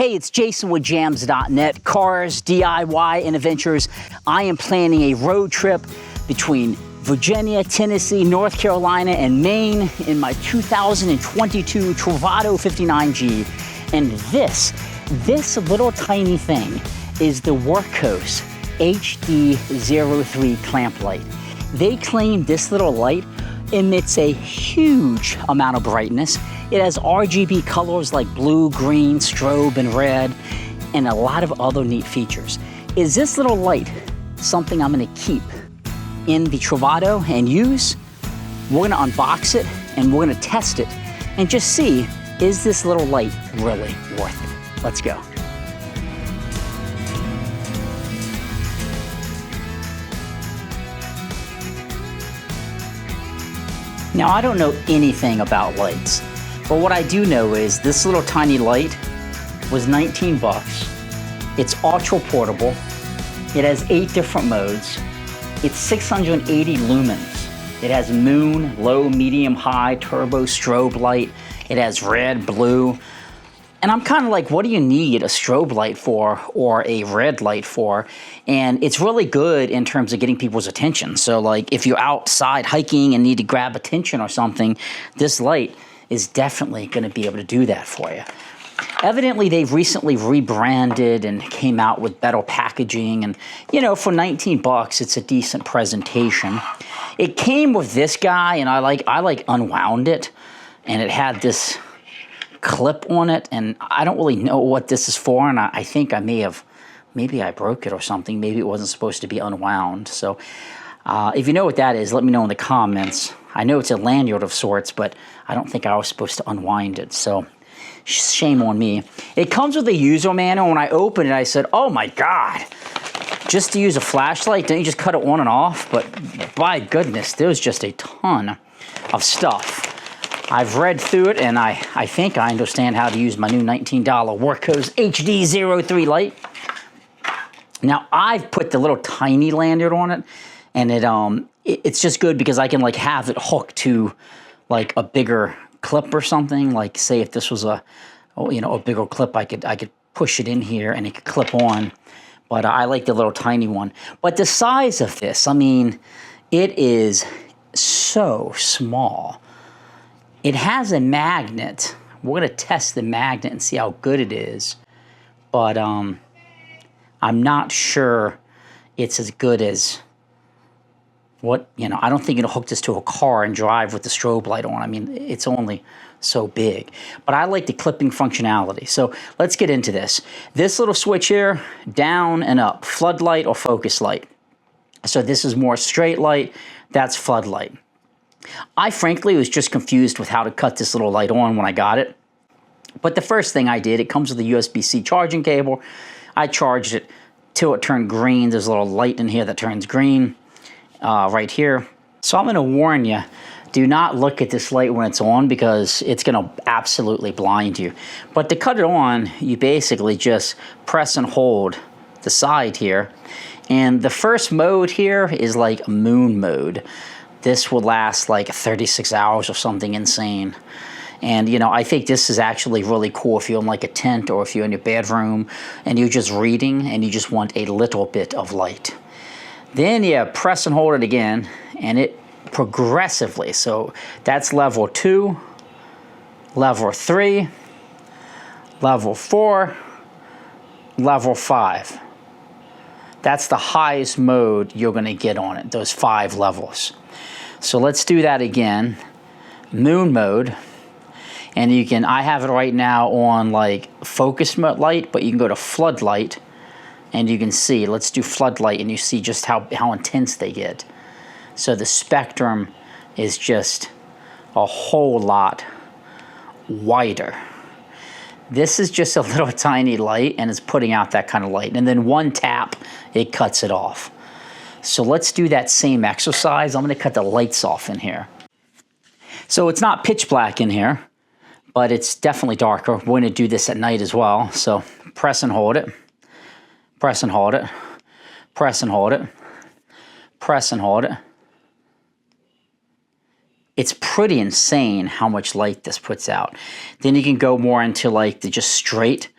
Hey, it's Jason with jamzDOTnet, cars, DIY, and adventures. I am planning a road trip between Virginia, Tennessee, North Carolina, and Maine in my 2022 Travato 59G. And this little tiny thing is the Wurkkos HD03 clamp light. They claim this little light emits a huge amount of brightness. It has RGB colors like blue, green, strobe, and red, and a lot of other neat features. Is this little light something I'm gonna keep in the Travato and use? We're gonna unbox it and we're gonna test it and just see, is this little light really worth it? Let's go. Now, I don't know anything about lights, but what I do know is this little tiny light was 19 bucks. It's ultra portable. It has 8 different modes. It's 680 lumens. It has moon, low, medium, high, turbo, strobe light. It has red, blue. And I'm kind of like, what do you need a strobe light for or a red light for? And it's really good in terms of getting people's attention. So like if you're outside hiking and need to grab attention or something, this light is definitely going to be able to do that for you. Evidently, they've recently rebranded and came out with better packaging. And, you know, for 19 bucks, it's a decent presentation. It came with this guy, and I unwound it, and it had this clip on it, and I don't really know what this is for, and I think maybe I broke it or something. Maybe it wasn't supposed to be unwound. So if you know what that is, let me know in the comments. I know it's a lanyard of sorts, but I don't think I was supposed to unwind it, so shame on me. It comes with a user manual. When I opened it, I said, oh my God, just to use a flashlight, don't you just cut it on and off? But by goodness, there's just a ton of stuff. I've read through it, and I think I understand how to use my new $19 Wurkkos HD03 light. Now, I've put the little tiny lanyard on it, and it's just good because I can like have it hooked to like a bigger clip or something. Like say if this was a bigger clip, I could push it in here and it could clip on. But I like the little tiny one. But the size of this, I mean, it is so small. It has a magnet. We're gonna test the magnet and see how good it is. But I'm not sure it's as good as I don't think it'll hook this to a car and drive with the strobe light on. I mean, it's only so big. But I like the clipping functionality. So let's get into this. This little switch here, down and up, floodlight or focus light. So this is more straight light, that's floodlight. I frankly was just confused with how to cut this little light on when I got it. But the first thing I did, it comes with a USB-C charging cable. I charged it till it turned green. There's a little light in here that turns green right here. So I'm gonna warn you, do not look at this light when it's on because it's gonna absolutely blind you. But to cut it on, you basically just press and hold the side here. And the first mode here is like moon mode. This will last like 36 hours or something insane. And I think this is actually really cool if you're in like a tent or if you're in your bedroom and you're just reading and you just want a little bit of light. Then you press and hold it again and it progressively, so that's level 2, level 3, level 4, level 5. That's the highest mode you're gonna get on it, those 5 levels. So let's do that again. Moon mode. And I have it right now on like focus mode light, but you can go to floodlight and you can see, let's do floodlight and you see just how intense they get. So the spectrum is just a whole lot wider. This is just a little tiny light and it's putting out that kind of light. And then one tap, it cuts it off. So let's do that same exercise. I'm gonna cut the lights off in here. So it's not pitch black in here, but it's definitely darker. We're gonna do this at night as well. So press and hold it, press and hold it, press and hold it, press and hold it. It's pretty insane how much light this puts out. Then you can go more into like the just straight.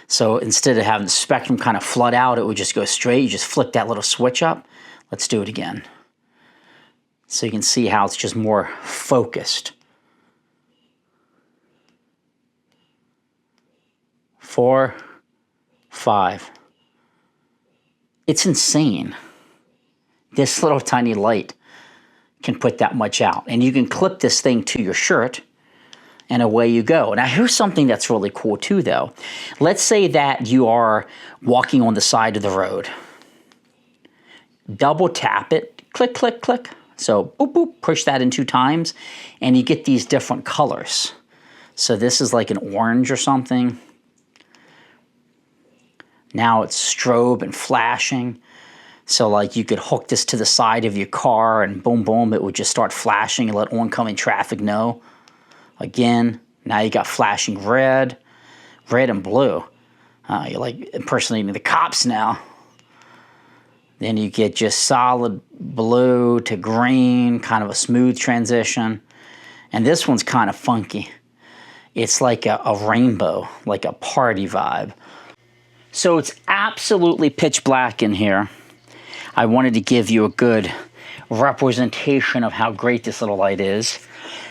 So instead of having the spectrum kind of flood out, it would just go straight. You just flick that little switch up. Let's do it again. So you can see how it's just more focused. 4, 5. It's insane. This little tiny light can put that much out. And you can clip this thing to your shirt, and away you go. Now here's something that's really cool too though. Let's say that you are walking on the side of the road. Double tap it, click, click, click. So boop, boop, push that in 2 times, and you get these different colors. So this is like an orange or something. Now it's strobe and flashing. So like you could hook this to the side of your car and boom, boom, it would just start flashing and let oncoming traffic know. Again, now you got flashing red, red and blue. You're like impersonating the cops now. Then you get just solid blue to green, kind of a smooth transition. And this one's kind of funky. It's like a rainbow, like a party vibe. So it's absolutely pitch black in here. I wanted to give you a good representation of how great this little light is.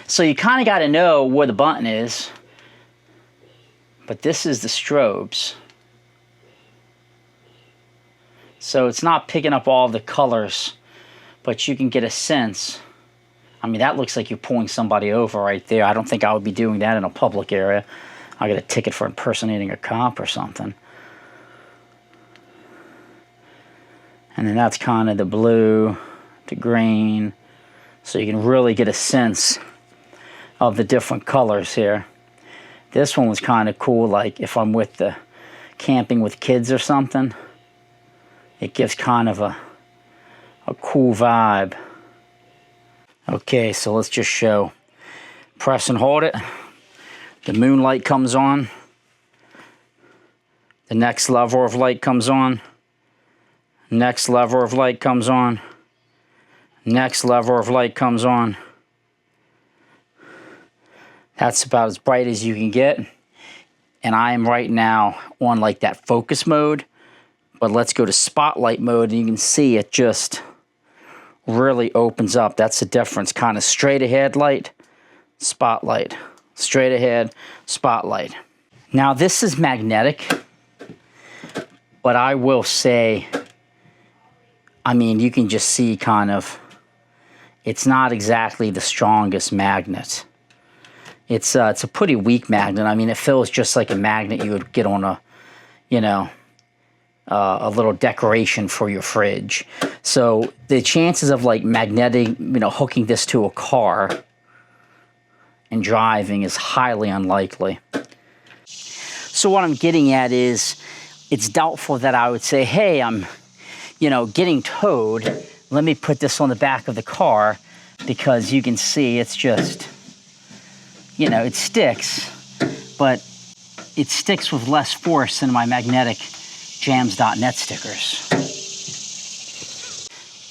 So you kind of got to know where the button is. But this is the strobes. So it's not picking up all the colors, but you can get a sense. I mean, that looks like you're pulling somebody over right there. I don't think I would be doing that in a public area. I'll get a ticket for impersonating a cop or something. And then that's kind of the blue to green. So you can really get a sense of the different colors here. This one was kind of cool, like if I'm with the camping with kids or something. It gives kind of a cool vibe. Okay, so let's just show. Press and hold it. The moonlight comes on. The next level of light comes on. Next level of light comes on. Next level of light comes on. That's about as bright as you can get. And I am right now on like that focus mode. But let's go to spotlight mode, and you can see it just really opens up. That's the difference. Kind of straight ahead light, spotlight. Straight ahead, spotlight. Now this is magnetic, but I will say, I mean, you can just see kind of, it's not exactly the strongest magnet. It's a pretty weak magnet. I mean, it feels just like a magnet you would get on a, you know, a little decoration for your fridge. So the chances of like magnetic, you know, hooking this to a car and driving is highly unlikely. So what I'm getting at is, it's doubtful that I would say, hey, I'm, you know, getting towed. Let me put this on the back of the car, because you can see it's just, you know, it sticks, but it sticks with less force than my magnetic jamzDOTnet stickers.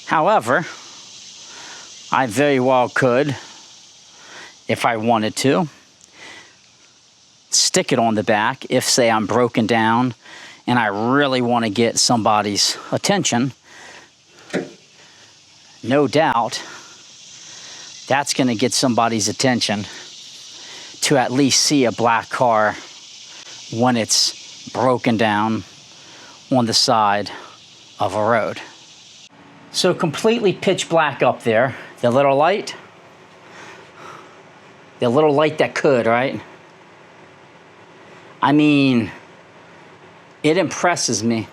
However, I very well could, if I wanted to, stick it on the back if, say, I'm broken down and I really want to get somebody's attention. No doubt that's going to get somebody's attention to at least see a black car when it's broken down on the side of a road. So completely pitch black up there. The little light that could, right? I mean, it impresses me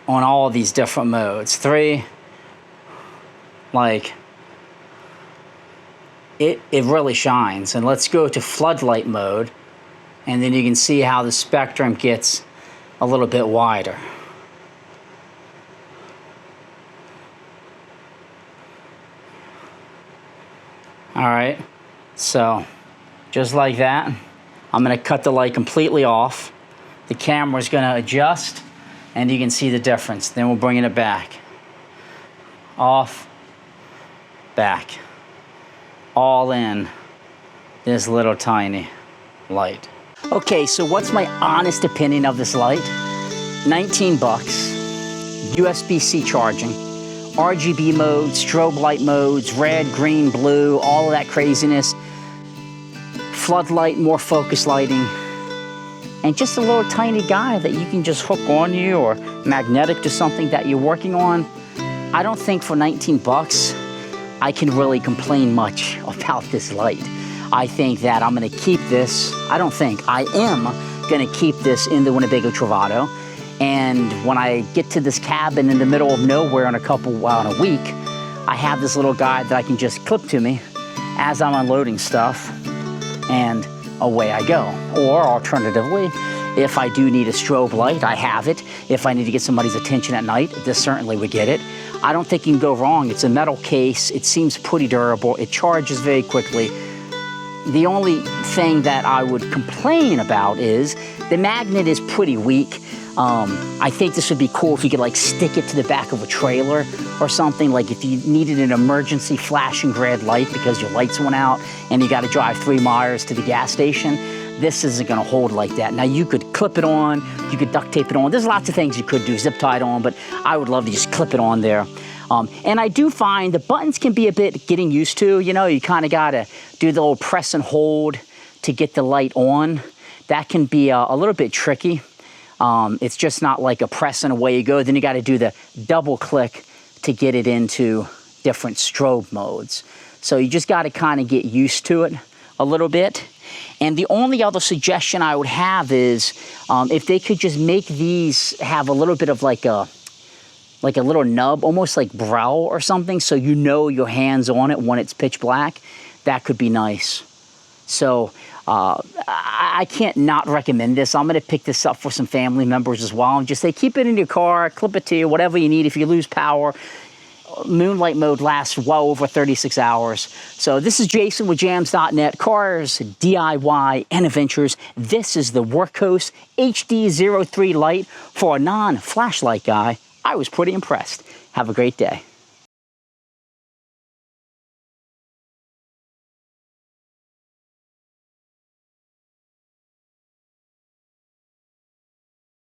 on all these different modes. 3, like, it really shines. And let's go to floodlight mode, and then you can see how the spectrum gets a little bit wider. All right, so just like that, I'm gonna cut the light completely off. The camera's gonna adjust, and you can see the difference. Then we'll bring it back. Off, back. All in this little tiny light. Okay, so what's my honest opinion of this light? 19 bucks, USB-C charging, RGB modes, strobe light modes, red, green, blue, all of that craziness, floodlight, more focus lighting, and just a little tiny guy that you can just hook on you or magnetic to something that you're working on. I don't think for 19 bucks, I can really complain much about this light. I think that I'm gonna keep this, I am gonna keep this in the Winnebago Travato. And when I get to this cabin in the middle of nowhere in a week, I have this little guy that I can just clip to me as I'm unloading stuff, and away I go. Or alternatively, if I do need a strobe light, I have it. If I need to get somebody's attention at night, this certainly would get it. I don't think you can go wrong. It's a metal case. It seems pretty durable. It charges very quickly. The only thing that I would complain about is the magnet is pretty weak. I think this would be cool if you could like stick it to the back of a trailer or something. Like if you needed an emergency flashing red light because your lights went out and you got to drive 3 miles to the gas station, this isn't going to hold like that. Now you could clip it on, you could duct tape it on. There's lots of things you could do, zip tie it on, but I would love to just clip it on there. And I do find the buttons can be a bit getting used to. You know, you kind of got to do the little press and hold to get the light on. That can be a little bit tricky. It's just not like a press and away you go. Then you got to do the double click to get it into different strobe modes. So you just got to kind of get used to it a little bit. And the only other suggestion I would have is if they could just make these have a little bit of like a little nub, almost like brow or something, so you know your hand's on it when it's pitch black, that could be nice. So I can't not recommend this. I'm going to pick this up for some family members as well. And just say, keep it in your car, clip it to you, whatever you need. If you lose power, moonlight mode lasts well over 36 hours. So this is Jason with jamzDOTnet, cars, DIY, and adventures. This is the Wurkkos HD03 light. For a non-flashlight guy, I was pretty impressed. Have a great day.